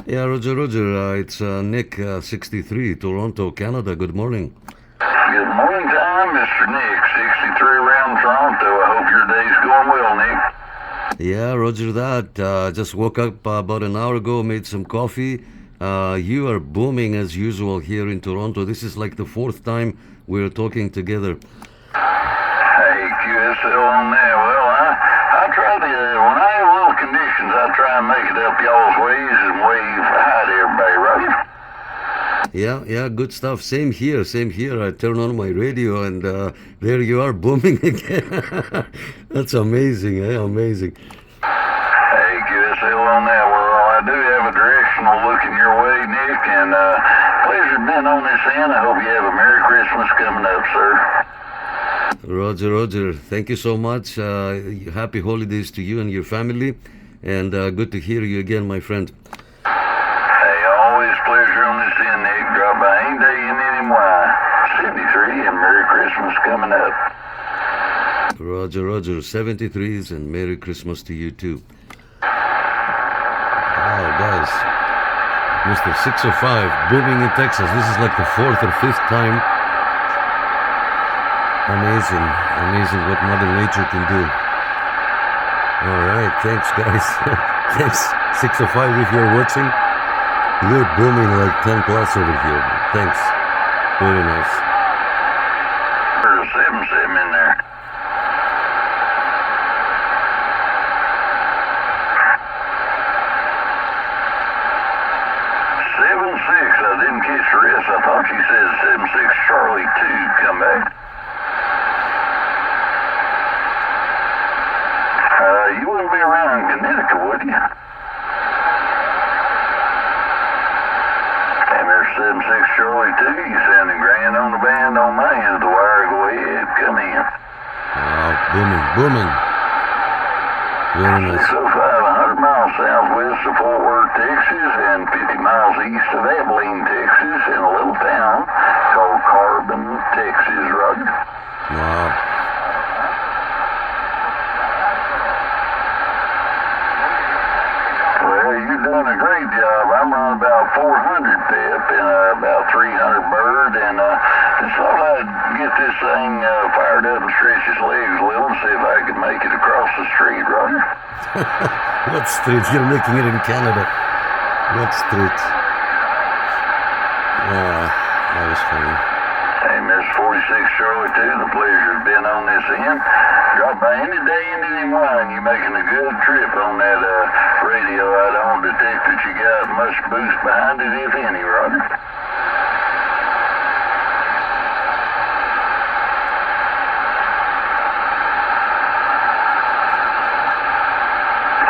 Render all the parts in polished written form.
Yeah, Roger, Roger. It's Nick, 63, Toronto, Canada. Good morning. Good morning time, Mr. Nick, 63 around Toronto. I hope your day's going well, Nick. Yeah, Roger that. Just woke up about an hour ago, made some coffee. You are booming as usual here in Toronto. This is like the fourth time we're talking together. Hey, QSL on there. Well, I try to, when I have little conditions, I try and make it up y'all's ways and wave hi to everybody, right? Yeah, good stuff. Same here, same here. I turn on my radio and there you are booming again. That's amazing, eh? Amazing. Hey, QSL on that. Well, I do have a directional look in your way, Nick, and pleasure being on this end. I hope you have a Merry Christmas coming up, sir. Roger, Roger. Thank you so much. Happy holidays to you and your family. And good to hear you again, my friend. Hey, always pleasure on this end, Nick. Drop by any day in any wine. 73 and Merry Christmas coming up. Roger, Roger. 73s and Merry Christmas to you too. Wow, guys. Mr. 605, booming in Texas. This is like the fourth or fifth time. Amazing, amazing what Mother Nature can do. All right, thanks, guys. Thanks, 605, if you're watching. You're booming like 10 plus over here. Thanks. Very nice. There's a 7-7 in there. I didn't catch the rest. I thought you said 7-6 Charlie 2. Come back. You wouldn't be around Connecticut, would you? And there's 7-6 Charlie 2. You sounding grand on the band on my end of the wire. Go ahead, come in. Booming, booming. Very nice. 605, 100 miles southwest of Fort Worth, Texas, and 50 miles east of Abilene, Texas, in a little town called Carbon, Texas, Roger. Wow. Well, you're doing a great job. I'm running about 400 pep and about 300 bird, and just thought I'd get this thing fired up and stretch its legs a little and see if I could make it across the street, Roger. What street? You're making it in Canada. What street? That was funny. Hey, Miss 46 Charlie 2, the pleasure has been on this end. Drop by any day in any wine. You're making a good trip on that radio. I don't detect that you got much boost behind it, if any, Roger.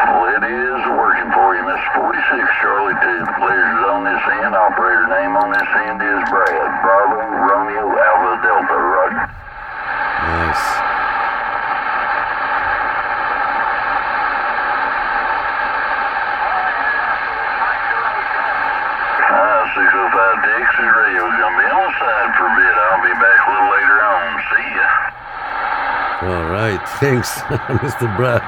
Well, it is working for you, Miss 46 Charlie 2. The pleasure's on this end. Operator name on this end is Brad. Bravo, Romeo, Alpha, Delta, Roger. Nice. 605 Texas radio's gonna be on the side for a bit. I'll be back a little later on. See ya. All right, thanks, Mr. Brad.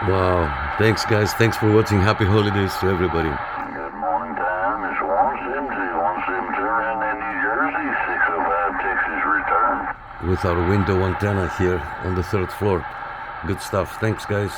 Wow, thanks, guys. Thanks for watching. Happy holidays to everybody. Good morning time. It's 172 around in New Jersey. 605 Texas return. With our window antenna here on the third floor. Good stuff. Thanks, guys.